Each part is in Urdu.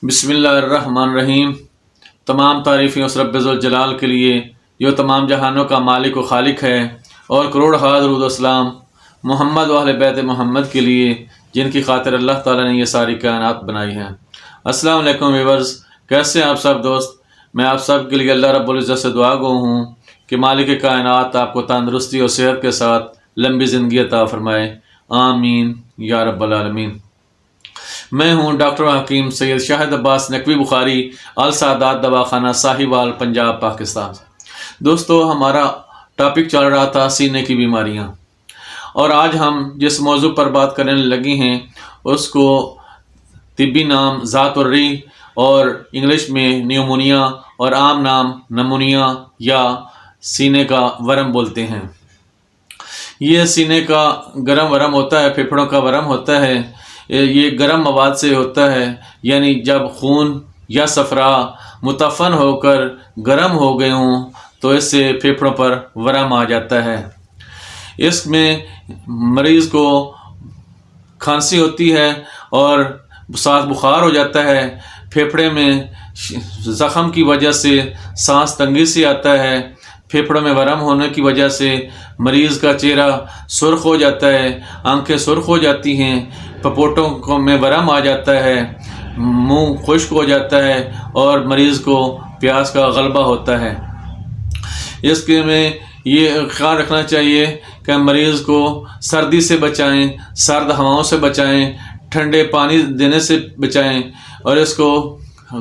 بسم اللہ الرحمن الرحیم۔ تمام تعریفیں اس رب ذوالجلال کے لیے جو تمام جہانوں کا مالک و خالق ہے، اور کروڑ درود و اسلام محمد و اہل بیت محمد کے لیے جن کی خاطر اللہ تعالیٰ نے یہ ساری کائنات بنائی ہیں۔ السلام علیکم ویورز، کیسے ہیں آپ سب دوست؟ میں آپ سب کے لیے اللہ رب العزت سے دعا گو ہوں کہ مالک کائنات آپ کو تندرستی اور صحت کے ساتھ لمبی زندگی عطا فرمائے، آمین یا رب العالمین۔ میں ہوں ڈاکٹر حکیم سید شاہد عباس نقوی بخاری، السادات دواخانہ ساہیوال، پنجاب، پاکستان۔ دوستو، ہمارا ٹاپک چل رہا تھا سینے کی بیماریاں، اور آج ہم جس موضوع پر بات کرنے لگے ہیں اس کو طبی نام ذات الریح اور انگلش میں نیومونیا اور عام نام نمونیا یا سینے کا ورم بولتے ہیں۔ یہ سینے کا گرم ورم ہوتا ہے، پھیپھڑوں کا ورم ہوتا ہے۔ یہ گرم مواد سے ہوتا ہے، یعنی جب خون یا صفرا متفن ہو کر گرم ہو گئے ہوں تو اس سے پھیپھڑوں پر ورم آ جاتا ہے۔ اس میں مریض کو کھانسی ہوتی ہے اور ساتھ بخار ہو جاتا ہے۔ پھیپھڑے میں زخم کی وجہ سے سانس تنگی سے آتا ہے۔ پھیپھڑوں میں ورم ہونے کی وجہ سے مریض کا چہرہ سرخ ہو جاتا ہے، آنکھیں سرخ ہو جاتی ہیں، پپوٹوں میں ورم آ جاتا ہے، منہ خشک ہو جاتا ہے اور مریض کو پیاس کا غلبہ ہوتا ہے۔ اس کے میں یہ خیال رکھنا چاہیے کہ مریض کو سردی سے بچائیں، سرد ہواؤں سے بچائیں، ٹھنڈے پانی دینے سے بچائیں، اور اس کو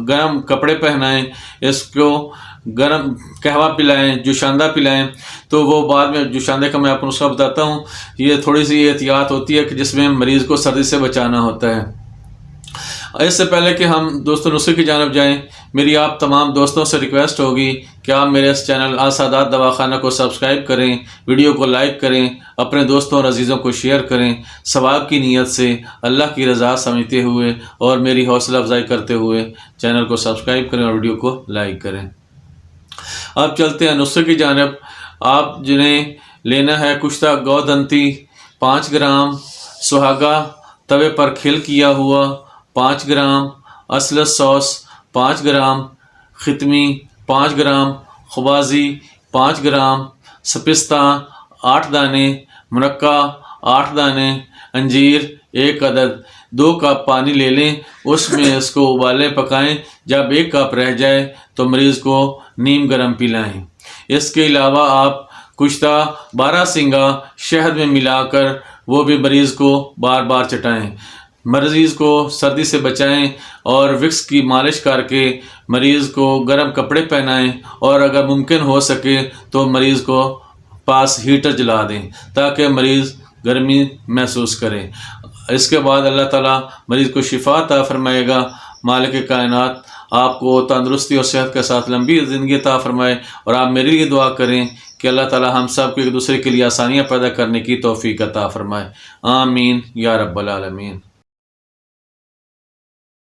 گرم کپڑے پہنائیں، اس کو گرم قہوہ پلائیں، جوشاندہ پلائیں۔ تو وہ بعد میں جوشاندہ کا میں آپ کو نسخہ بتاتا ہوں۔ یہ تھوڑی سی احتیاط ہوتی ہے کہ جس میں مریض کو سردی سے بچانا ہوتا ہے۔ اس سے پہلے کہ ہم دوستوں نسخے کی جانب جائیں، میری آپ تمام دوستوں سے ریکویسٹ ہوگی کہ آپ میرے اس چینل السادات دواخانہ کو سبسکرائب کریں، ویڈیو کو لائک کریں، اپنے دوستوں اور عزیزوں کو شیئر کریں، ثواب کی نیت سے، اللہ کی رضا سمجھتے ہوئے اور میری حوصلہ افزائی کرتے ہوئے چینل کو سبسکرائب کریں اور ویڈیو کو لائک کریں۔ اب چلتے ہیں نسخے کی جانب۔ آپ جنہیں لینا ہے کشتہ گودنتی 5 گرام، سہاگا توے پر کھل کیا ہوا 5 گرام، اصل سوس 5 گرام، ختمی 5 گرام، خبازی 5 گرام، سپستہ 8 دانے، منقہ 8 دانے، انجیر 1 عدد۔ 2 کپ پانی لے لیں، اس میں اس کو ابالیں، پکائیں۔ جب 1 کپ رہ جائے تو مریض کو نیم گرم پلائیں۔ اس کے علاوہ آپ کشتہ 12 سینگا شہد میں ملا کر وہ بھی مریض کو بار بار چٹائیں۔ مریض کو سردی سے بچائیں اور وکس کی مالش کر کے مریض کو گرم کپڑے پہنائیں، اور اگر ممکن ہو سکے تو مریض کو پاس ہیٹر جلا دیں تاکہ مریض گرمی محسوس کرے۔ اس کے بعد اللہ تعالیٰ مریض کو شفا عطا فرمائے گا۔ مالک کائنات آپ کو تندرستی اور صحت کے ساتھ لمبی زندگی عطا فرمائے، اور آپ میرے لیے دعا کریں کہ اللہ تعالیٰ ہم سب کو ایک دوسرے کے لیے آسانیاں پیدا کرنے کی توفیق عطا فرمائے، آمین یا رب العالمین۔